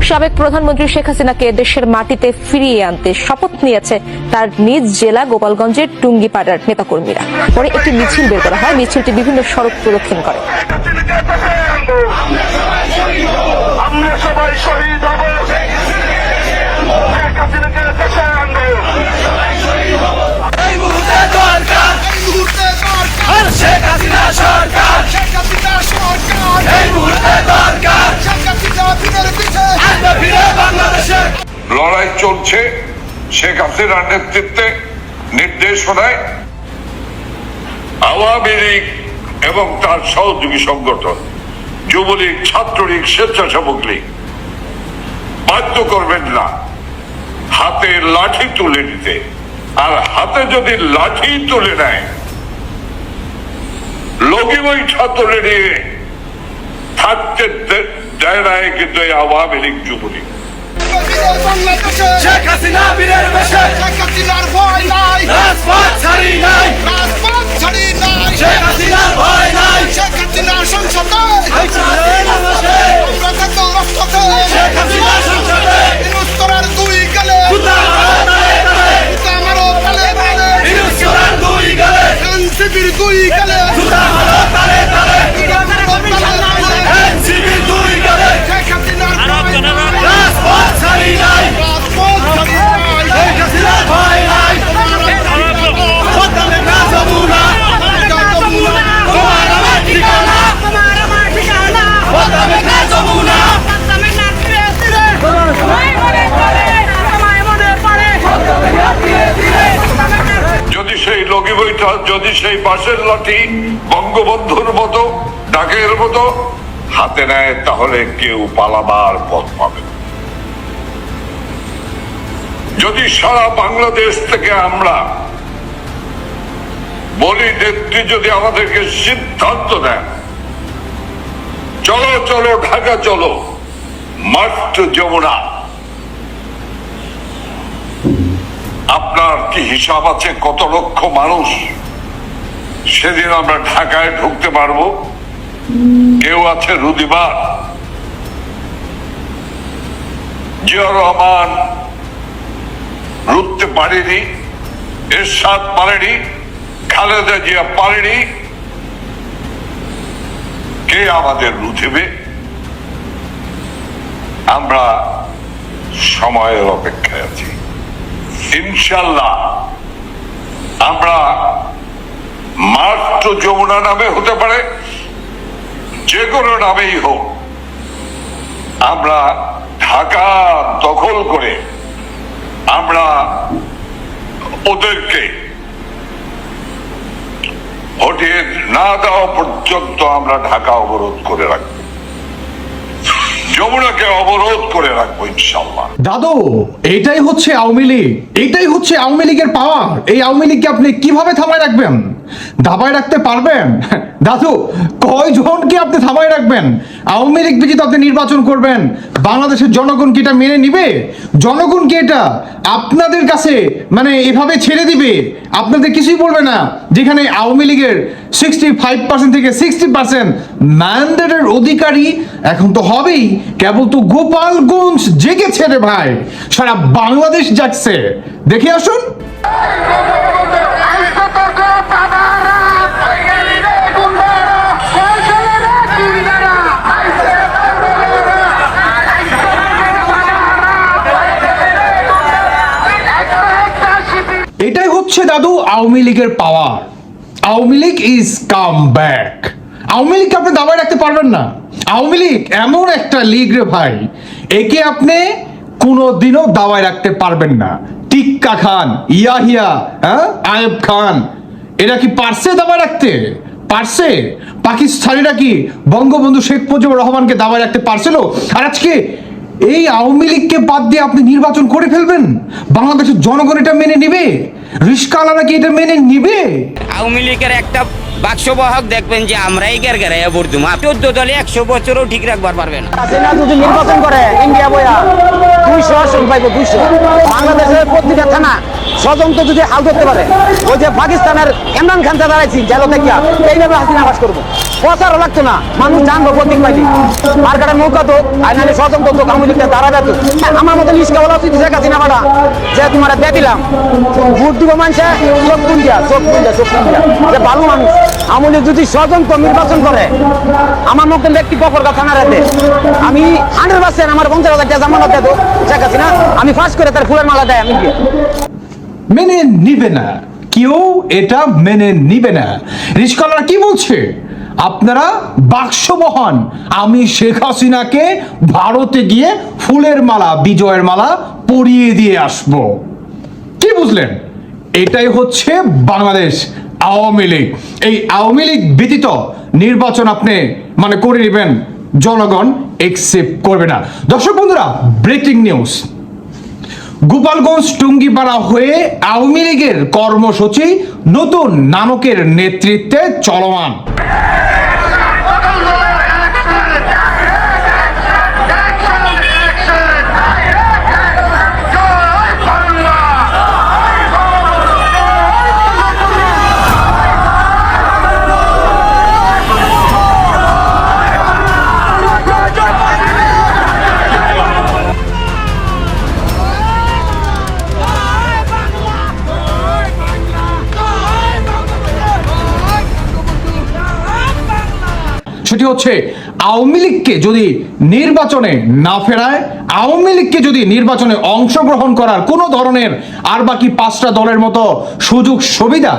সাবেক প্রধানমন্ত্রী শেখ হাসিনাকে দেশের মাটিতে ফিরিয়ে আনতে শপথ নিয়েছে তার নিজ জেলা গোপালগঞ্জের টুঙ্গিপাড়ার নেতাকর্মীরা। পরে একটি মিছিল বের করা হয়, মিছিলটি বিভিন্ন সড়ক প্রদক্ষিণ করে। লড়াই চলছে শেখ হাসিনার নেতৃত্বে, নির্দেশনায় আওয়ামী লীগ এবং তার সহযোগী সংগঠন যুবলীগ, ছাত্রলীগ, স্বেচ্ছাসেবক লীগ বাধ্য করবেন না হাতে লাঠি তুলে নিতে। আর হাতে যদি লাঠি তুলে নেয়, লগি বৈঠা তুলে নিয়ে থাকতে দেয় না কিন্তু এই আওয়ামী লীগ, যুবলীগ। শেখ হাসিনা বীরের বেশে, শেখ হাসিনার ভয় নাই, রাজপথ ছাড়ি নাই, রাজপথ ছাড়ি নাই, শেখ হাসিনার ভয় নাই, শেখ হাসিনার সংসদে আমরা থাকবো রাষ্ট্রতে, শেখ হাসিনার সংসদে বিরোধ করার দুই গেলে আমারও তালে তালে বিরোধ করার দুই গেলে এনসিপির দুই গেলে তালে তালে এনসিপির দুই গেলে শেখ হাসিনার রাজপথ ছাড়ি নাই, রাজপথ ছাড়ি নাই, শেখ হাসিনার ভয় নাই, তোমার আমার ঠিকানা, তোমার আমার ঠিকানা, বদলাবে না যমুনা, বদলাবে না ধীরে ধীরে, তোমায় মনে পড়ে, তোমায় মনে পড়ে, বদলাবে না ধীরে ধীরে। যদি সেই লগি বইটা, যদি সেই বাঁশের লাঠি বঙ্গবন্ধুর মতো, ডাকের মতো হাতে নেয়, তাহলে কেউ পালাবার পথ পাবে না। যদি সারা বাংলাদেশ থেকে আমরা বলি, নেত্রী যদি আমাদেরকে সিদ্ধান্ত দেন, চলো চলো ঢাকা চলো, মাঠ যমুনা, আপনার কি হিসাব আছে কত লক্ষ মানুষ সেদিন আমরা ঢাকায় ঢুকতে পারবো? কেউ আছে রুদিবার? জিয়া রহমান রুখতে পারেনি, এরশাদ পারেনি, খালেদা জিয়া পারেনি, কে আমাদের রুখবে? আমরা সময়ের অপেক্ষায় আছি। ইনশাল্লাহ আমরা মাত্র যমুনা নামে হতে পারে, যে কোনো নামেই হোক, আমরা ঢাকা দখল করে আমরা ওদেরকে হটিয়ে না দেওয়া পর্যন্ত আমরা ঢাকা অবরোধ করে রাখবো, যমুনাকে অবরোধ করে রাখবো ইনশাল্লাহ। দাদু, এইটাই হচ্ছে আওয়ামী লীগ, এইটাই হচ্ছে আওয়ামী লীগের পাওয়ার। এই আওয়ামী লীগকে আপনি কিভাবে থামায় রাখবেন? দাবায় রাখতে পারবেন? দাদু, কয়জনকে আপনি থামায় রাখবেন? আওয়ামী লীগ বিজিত আপনি নির্বাচন করবেন, বাংলাদেশের জনগণ কি এটা মেনে নিবে? জনগণ কি এটা আপনাদের কাছে মানে এভাবে ছেড়ে দিবে? আপনাদের কিছুই বলবে না, যেখানে আওয়ামী লীগের 65% থেকে 60% ম্যান্ডেটের অধিকারী এখন তো হবেই। কেবল তো গোপালগঞ্জ জেগেছে রে ভাই, সারা বাংলাদেশ জাগছে। দেখে আসুন। এটাই হচ্ছে দাদু আওয়ামী লীগের power. Awami League is come back. Awami লীগকে আপনি দাবায় রাখতে পারবেন না। আওয়ামী লীগ এমন একটা লীগ রে ভাই, একে আপনি কোনোদিনও দাবায় রাখতে পারবেন না। টিক্কা খান, ইয়াহিয়া, আয়েব খান, এরা কি পারছে দাবায় রাখতে? পারছে? পাকিস্তানিরা কি বঙ্গবন্ধু শেখ মুজিবুর রহমানকে দাবায় রাখতে পারছিল? আর আজকে এই আওয়ামী লীগকে বাদ দিয়ে আপনি নির্বাচন করে ফেলবেন? বাংলাদেশের জনগণ এটা মেনে নিবে? রিস্কাওয়ালারা কি এটা মেনে নিবে? আওয়ামী লীগের একটা বাক্স বাহক দেখবেন যে আমরাই গেরগেরাইয়া বর্দুম 14 দলে 100 বছরও ঠিক রাখবার পারবে না। হাসিনা যদি নির্বাচন করে ইন্ডিয়া বইয়া 200 আসন পাইব, 200। বাংলাদেশের প্রতিটা থানা ষড়যন্ত্র যদি হাল ধরতে পারে, ওই যে পাকিস্তানের ইমরান খানটা দাঁড়াইছি জেলো থেকে, এইভাবে হাসিনা বাস করবো, প্রচারও লাগতো না, মানুষ জানবো প্রতীক পাইনি মার্কেটের নৌকা তো আইনালি ষড়যন্ত্র তো কামুলিকটা দাঁড়া যেত। আমার মতো লিস্টকে বলা উচিত শেখ হাসিনা বাড়া যে তোমার দিয়ে দিলাম ভোট দিব মানুষে চোখ কুন্দিয়া যে ভালো মানুষ। আমলি যদি ষড়যন্ত্র নির্বাচন করে, আমার মতো ব্যক্তি পকরগা থানার হাতে আমি 100% আমার 50,000 টাকা জামানত দেবো শেখ হাসিনা, আমি ফার্স্ট করে তার ফুলের মালা দেয় আমি গিয়ে। মেনে নিবে না, কেউ এটা মেনে নিবে না। রিস্কলার কি বলছে? আপনারা বাক্স বহান, আমি শেখ হাসিনাকে ভারতে গিয়ে ফুলের মালা, বিজয়ের মালা পরিয়ে দিয়ে আসবো। কি বুঝলেন? এটাই হচ্ছে বাংলাদেশ আওয়ামী লীগ। এই আওয়ামী লীগ ব্যতীত নির্বাচন আপনি মানে করে নেবেন, জনগণ একসেপ্ট করবে না। দর্শক বন্ধুরা, ব্রেকিং নিউজ, গোপালগঞ্জ টুঙ্গিপাড়া হয়ে আওয়ামী লীগের কর্মসূচি নতুন নানকের নেতৃত্বে চলমান। সেটি হচ্ছে আওয়ামী লীগকে যদি নির্বাচনে না ফেরায়, আওয়ামী লীগকে যদি নির্বাচনে অংশগ্রহণ করার কোনো ধরনের আর বাকি 5টা দলের মতো সুযোগ সুবিধা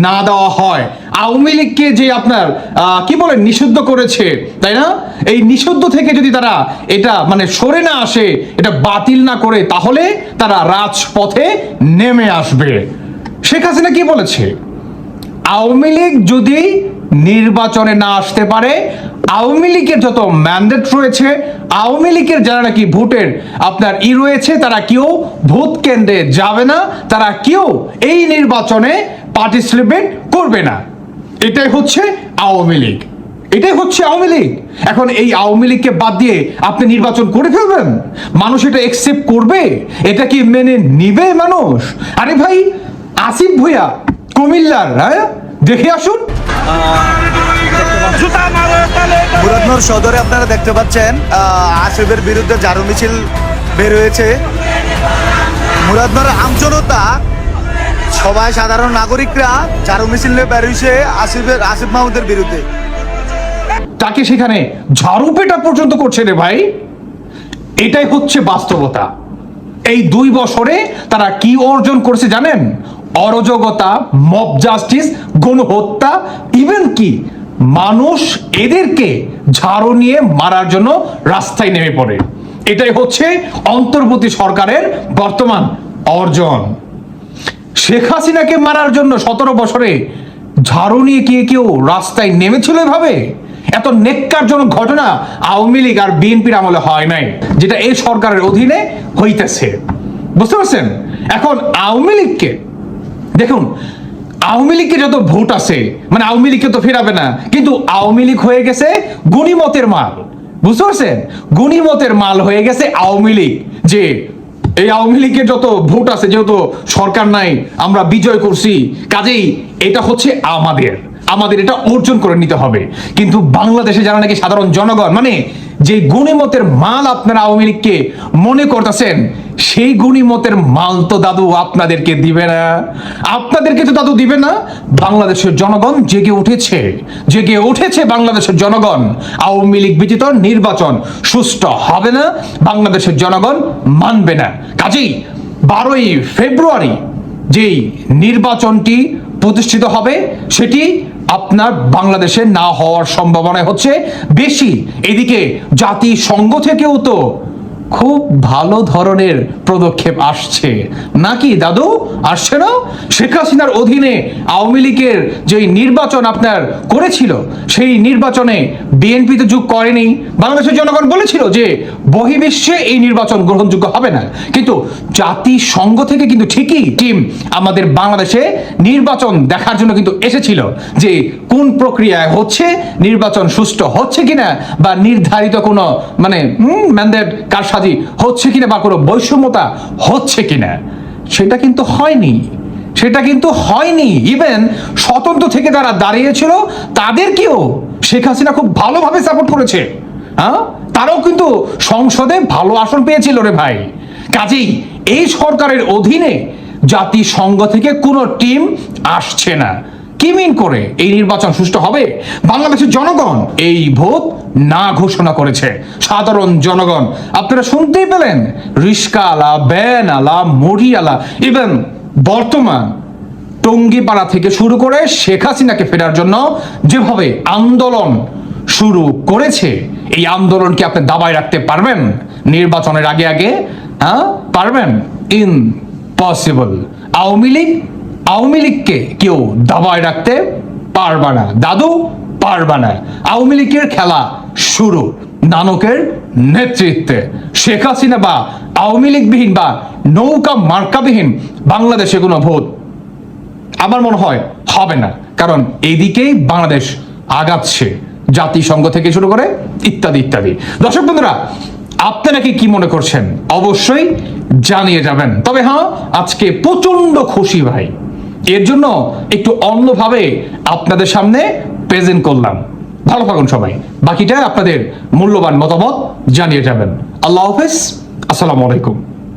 না দেওয়া হয়, আওয়ামী লীগকে যে আপনার কি বলে নিষিদ্ধ করেছে, তাই না, এই নিষিদ্ধ থেকে যদি তারা এটা মানে সরে না আসে, এটা বাতিল না করে, তাহলে তারা রাজপথে নেমে আসবে। শেখ হাসিনা কি বলেছে? আওয়ামী লীগ যদি নির্বাচনে না আসতে পারে, আওয়ামী লীগের যত ম্যান্ডেট রয়েছে, আওয়ামী লীগের যারা নাকি ভোটের আপনার রয়েছে, তারা কেউ ভোট কেন্দ্রে যাবে না, তারা কেউ এই নির্বাচনে পার্টিসিপেট করবে না। এটাই হচ্ছে আওয়ামী লীগ, এটাই হচ্ছে আওয়ামী লীগ। এখন এই আওয়ামী লীগকে বাদ দিয়ে আপনি নির্বাচন করে ফেলবেন, মানুষ এটা একসেপ্ট করবে? এটা কি মেনে নিবে মানুষ? আরে ভাই, আসিফ ভুঁইয়া কুমিল্লার, হ্যাঁ, দেখে আসুন। মুরাদনগর সদরে আপনারা দেখতে পাচ্ছেন আসিফের বিরুদ্ধে ঝাড়ু মিছিল বের হয়েছে। মুরাদনগর আমজনতা সবাই, সাধারণ নাগরিকরা ঝাড়ু মিছিল নিয়ে বের হয়েছে আসিফ মাহমুদের বিরুদ্ধে। তাকে সেখানে ঝাড়ু পেটা পর্যন্ত করছে রে ভাই। এটাই হচ্ছে বাস্তবতা। এই 2 বছরে তারা কি অর্জন করেছে জানেন? অরাজকতা, মব জাস্টিস, গণহত্যা, ইভেন কি মানুষ এদেরকে ঝাড়ু নিয়ে মারার জন্য রাস্তায় নেমে পড়ে। এটাই হচ্ছে অন্তর্বর্তী সরকারের বর্তমান অর্জন। শেখ হাসিনাকে মারার জন্য 17 বছরে ঝাড়ু নিয়ে কেউ রাস্তায় নেমেছিল এভাবে? এত নেক্কারজনক ঘটনা আওয়ামী লীগ আর বিএনপির আমলে হয় নাই, যেটা এই সরকারের অধীনে হইতেছে। বুঝতে পারছেন? এখন আওয়ামী লীগকে দেখুন, আওয়ামী লীগের যত ভোট আছে, মানে আওয়ামী লীগকে তো ফেরাবে না, কিন্তু আওয়ামী লীগ হয়ে গেছে গণিমতের মাল। বুঝতে পারছেন? গণিমতের মাল হয়ে গেছে আওয়ামী লীগ। যে এই আওয়ামী লীগের যত ভোট আছে, যেহেতু সরকার নাই, আমরা বিজয় করছি, কাজেই এটা হচ্ছে আমাদের এটা অর্জন করে নিতে হবে। কিন্তু বাংলাদেশে যারা নাকি সাধারণ জনগণ, মানে যে গণিমতের মাল আপনারা আওয়ামী লীগকে মনে করতেছেন, সেই গণিমতের মাল তো দাদু আপনাদেরকে দিবে না, আপনাদেরকে তো দাদু দিবে না। বাংলাদেশের জনগণ জেগে উঠেছে বাংলাদেশের জনগণ। আওয়ামী লীগ ব্যতীত নির্বাচন সুষ্ঠু হবে না, বাংলাদেশের জনগণ মানবে না। কাজেই 12ই ফেব্রুয়ারি যেই নির্বাচনটি প্রতিষ্ঠিত হবে, সেটি আপনার বাংলাদেশে না হওয়ার সম্ভাবনা হচ্ছে বেশি। এদিকে জাতিসংঘ থেকেও তো খুব ভালো ধরনের পদক্ষেপ আসছে নাকি দাদু? আসছে না? শেখ হাসিনার অধীনে আওয়ামী লীগের যে নির্বাচন আপনার করেছিল, সেই নির্বাচনে বিএনপি তো যোগ করেনি। বাংলাদেশের জনগণ বলেছিল যে বহির্বিশ্বে এই নির্বাচন গ্রহণযোগ্য হবে না, কিন্তু জাতিসংঘ থেকে কিন্তু ঠিকই টিম আমাদের বাংলাদেশে নির্বাচন দেখার জন্য কিন্তু এসেছিল, যে কোন প্রক্রিয়ায় হচ্ছে, নির্বাচন সুষ্ঠু হচ্ছে কিনা, বা নির্ধারিত কোনো মানে ম্যান্ডেট কারসাজি হচ্ছে কিনা, বা কোনো বৈষম্যতা হচ্ছে কিনা। সেটা কিন্তু হয়নি, সেটা কিন্তু হয়নি। ইভেন স্বতন্ত্র থেকে যারা দাঁড়িয়েছিল তাদেরকেও শেখ হাসিনা খুব ভালোভাবে সাপোর্ট করেছে। হ্যাঁ, তারাও কিন্তু সংসদে ভালো আসন পেয়েছিল রে ভাই। কাজেই এই সরকারের অধীনে জাতিসংঘ থেকে কোনো টিম আসছে না। কি মিন করে এই নির্বাচন সুষ্ঠু হবে? বাংলাদেশের জনগণ এই ভোট না ঘোষণা করেছে। সাধারণ জনগণ, আপনারা শুনতেই পেলেন, রিস্কাওয়ালা, ভ্যানওয়ালা, মুড়িওয়ালা, ইভেন বর্তমান টঙ্গিপাড়া থেকে শুরু করে শেখ হাসিনাকে ফেরার জন্য যেভাবে আন্দোলন শুরু করেছে, এই আন্দোলনকে আপনি দাবায় রাখতে পারবেন নির্বাচনের আগে আগে? হ্যাঁ, পারবেন? ইম্পসিবল। আওয়ামী লীগকে কেউ দাবায় রাখতে পারবে না দাদু, পারবে না। আওয়ামী লীগের খেলা শুরু নানকের নেতৃত্বে। শেখ হাসিনা বা আওয়ামী লীগবিহীন বা নৌকা মার্কাবিহীন বাংলাদেশে কোনো ভোট আমার মনে হয় হবে না, কারণ এইদিকেই বাংলাদেশ আগাচ্ছে, জাতিসংঘ থেকে শুরু করে ইত্যাদি ইত্যাদি। দর্শক বন্ধুরা, আপনারা কি মনে করছেন অবশ্যই জানিয়ে যাবেন। তবে হ্যাঁ, আজকে প্রচন্ড খুশি ভাই, এর জন্য একটু অন্যভাবে আপনাদের সামনে প্রেজেন্ট করলাম। ভালো থাকুন সবাই, বাকিটা আপনাদের মূল্যবান মতামত জানিয়ে যাবেন। আল্লাহ হাফেজ, আসসালামু আলাইকুম।